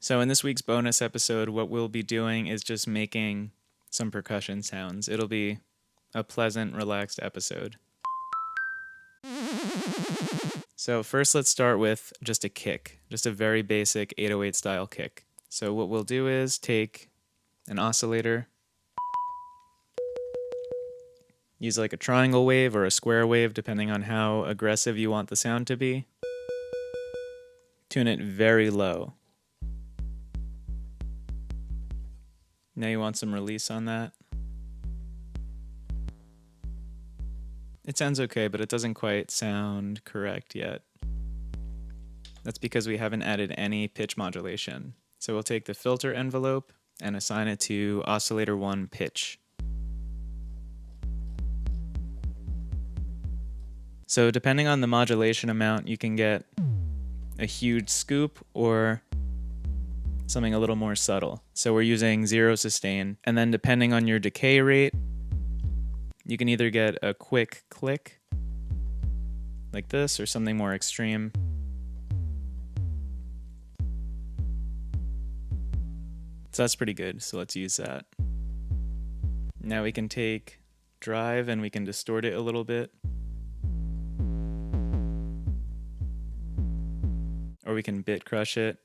So in this week's bonus episode, what we'll be doing is just making some percussion sounds. It'll be a pleasant, relaxed episode. So first let's start with just a kick, just a very basic 808 style kick. So what we'll do is take an oscillator, use like a triangle wave or a square wave depending on how aggressive you want the sound to be. Tune it very low. Now you want some release on that. It sounds okay, but it doesn't quite sound correct yet. That's because we haven't added any pitch modulation. So we'll take the filter envelope and assign it to oscillator 1 pitch. So depending on the modulation amount, you can get a huge scoop or something a little more subtle. So we're using 0 sustain, and then depending on your decay rate, you can either get a quick click like this or something more extreme. So that's pretty good, so let's use that. Now we can take drive and we can distort it a little bit. Or we can bit crush it.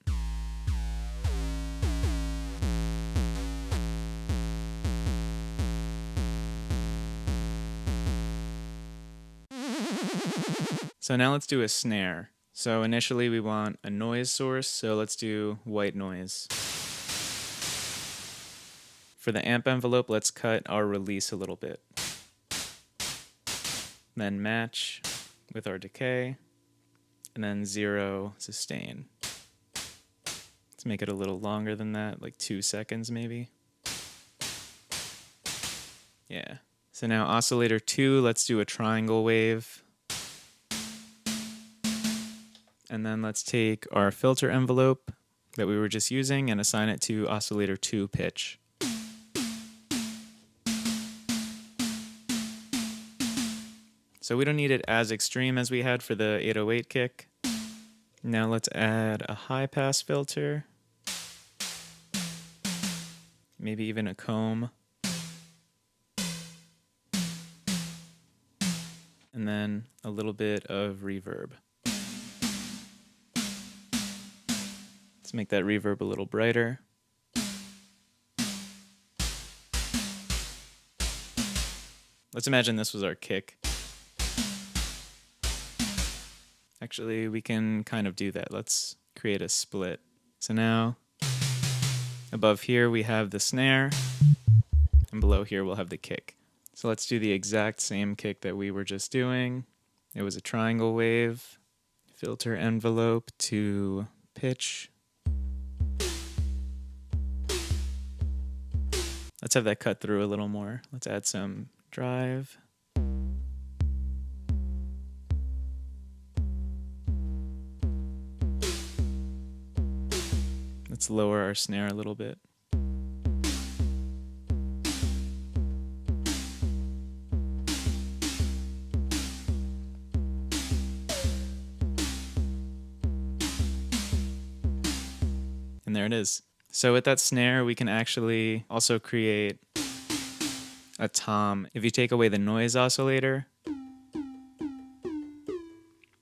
So now let's do a snare. So initially we want a noise source, so let's do white noise. For the amp envelope, let's cut our release a little bit. Then match with our decay, and then 0 sustain. Let's make it a little longer than that, like 2 seconds maybe. Yeah. So now oscillator 2, let's do a triangle wave. And then let's take our filter envelope that we were just using and assign it to oscillator 2 pitch. So we don't need it as extreme as we had for the 808 kick. Now let's add a high pass filter. Maybe even a comb. And then a little bit of reverb. Let's make that reverb a little brighter. Let's imagine this was our kick. Actually, we can kind of do that. Let's create a split. So now, above here we have the snare, and below here we'll have the kick. So let's do the exact same kick that we were just doing. It was a triangle wave, filter envelope to pitch. Let's have that cut through a little more. Let's add some drive. Let's lower our snare a little bit. And there it is. So with that snare, we can actually also create a tom. If you take away the noise oscillator,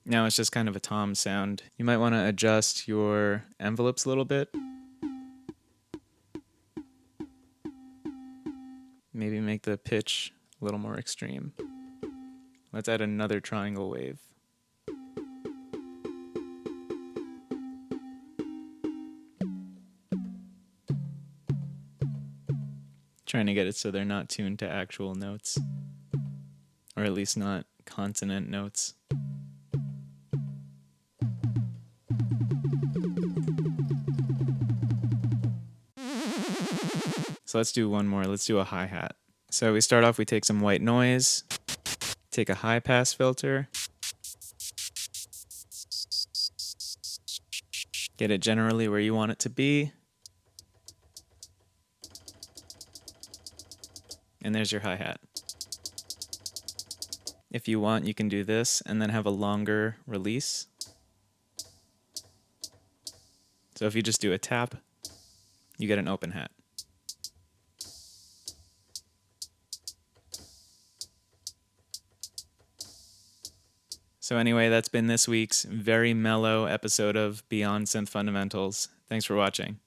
now it's just kind of a tom sound. You might want to adjust your envelopes a little bit. Maybe make the pitch a little more extreme. Let's add another triangle wave. Trying to get it so they're not tuned to actual notes, or at least not consonant notes. So let's do one more. Let's do a hi-hat. So we start off, we take some white noise, take a high pass filter, get it generally where you want it to be, and there's your hi-hat. If you want, you can do this and then have a longer release. So if you just do a tap, you get an open hat. So anyway, that's been this week's very mellow episode of Beyond Synth Fundamentals. Thanks for watching.